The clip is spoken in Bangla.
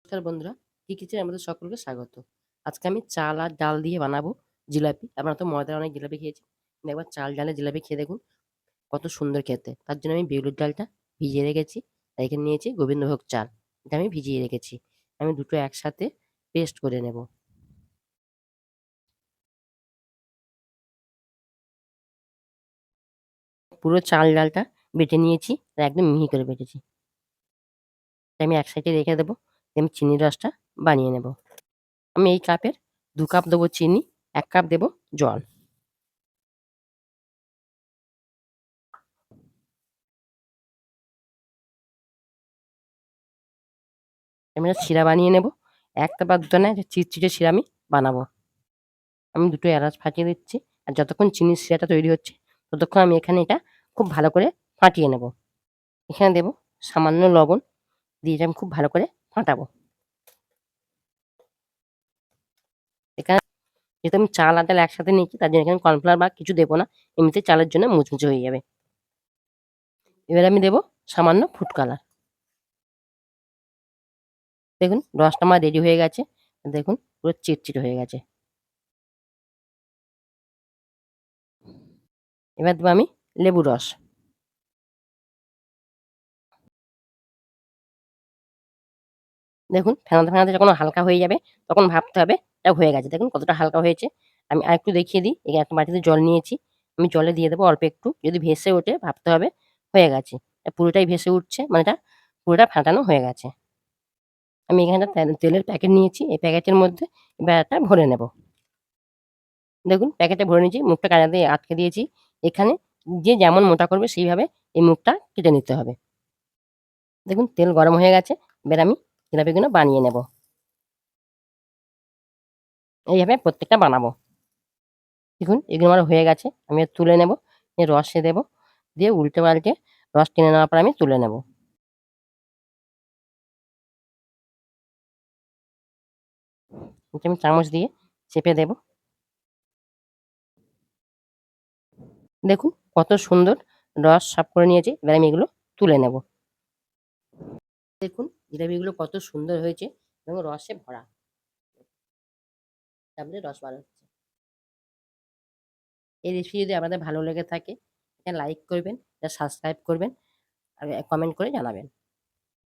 নমস্কার বন্ধুরা, কি কিচেনে আমাদের সকলকে স্বাগত। আজকে আমি চাল আর ডাল দিয়ে বানাবো জিলাপি। আপনারা তো ময়দার অনেক জিলাপি খেয়েছেন। কিন্তু একবার চাল ডালের জিলাপি খেয়ে দেখুন কত সুন্দর খেতে। তার জন্য আমি বিউলির ডালটা ভিজিয়ে রেখেছি। আর এখানে নিয়েছি গোবিন্দভোগ চাল। এটা আমি ভিজিয়ে রেখেছি। আমি দুটো একসাথে পেস্ট করে নেব। পুরো চাল ডালটা বেটে নিয়েছি আর একদম মিহি করে বেটেছি। এটা আমি এক সাইডে রেখে দেবো। আমি চিনির রসটা বানিয়ে নেব। আমি এই কাপের ২ কাপ দেবো চিনি, ১ কাপ দেবো জল। আমি একটা শিরা বানিয়ে নেব। ১ টা বা ২ টা না, চিটচিটে শিরা আমি বানাবো। আমি ২ টো এলাচ ফাটিয়ে দিচ্ছি। আর যতক্ষণ চিনির শিরাটা তৈরি হচ্ছে, ততক্ষণ আমি এখানে এটা খুব ভালো করে ফাটিয়ে নেব। এখানে দেব সামান্য লবণ, দিয়ে এটা আমি খুব ভালো করে ফাটাবো। এখানে যেহেতু আমি চাল আর ডাল একসাথে নিয়েছি, তার জন্য এখানে কর্নফ্লাওয়ার বা কিছু দেব না। এমনিতে চালের জন্য মুচমুচে হয়ে যাবে। এবার আমি দেব সামান্য ফুড কালার। দেখুন রসটা আমার রেডি হয়ে গেছে। দেখুন পুরো চিটচিটে হয়ে গেছে। এবার দেব আমি লেবুর রস। দেখুন ফেনাতে, ফেনাতে যখন হালকা হয়ে যাবে, তখন ভাবতে হবে এটা হয়ে গেছে। দেখুন কতটা হালকা হয়েছে। আমি আরেকটু দেখিয়ে দিই। এই একটা বাটিতে জল নিয়েছি। আমি জলে দিয়ে দেবো অল্প একটু। যদি ভেসে ওঠে ভাবতে হবে হয়ে গেছে। পুরোটাই ভেসে উঠছে মানে এটা পুরোটা ফাটানো হয়ে গেছে। আমি এখানে একটা তেলের প্যাকেট নিয়েছি। এই প্যাকেটের মধ্যে ব্যাটারটা ভরে নেব। দেখুন প্যাকেটে ভরে নিয়েছি। মুখটা কায়দা দিয়ে আটকে দিয়েছি। এখানে যে যেমন মোটা করবে সেইভাবে এই মুখটা কেটে নিতে হবে। দেখুন তেল গরম হয়ে গেছে। এবার আমি জিলাপিগুলো বানিয়ে নেব। এইভাবে প্রত্যেকটা বানাবো। দেখুন এগুলো আমার হয়ে গেছে। আমি তুলে নেব। নিয়ে রসে দেব। দিয়ে উল্টে পাল্টে রস টেনে নেওয়ার পর আমি তুলে নেব। এটা আমি চামচ দিয়ে চেপে দেব। দেখুন কত সুন্দর রস সাফ করে নিয়েছি। এবার আমি এগুলো তুলে নেব। দেখুন জিলাপিগুলো কত সুন্দর হয়েছে এবং রসে ভরা। তারপরে রস বার হচ্ছে। এই রেসিপি যদি আপনাদের ভালো লেগে থাকে, এটা লাইক করবেন, এটা সাবস্ক্রাইব করবেন আর কমেন্ট করে জানাবেন।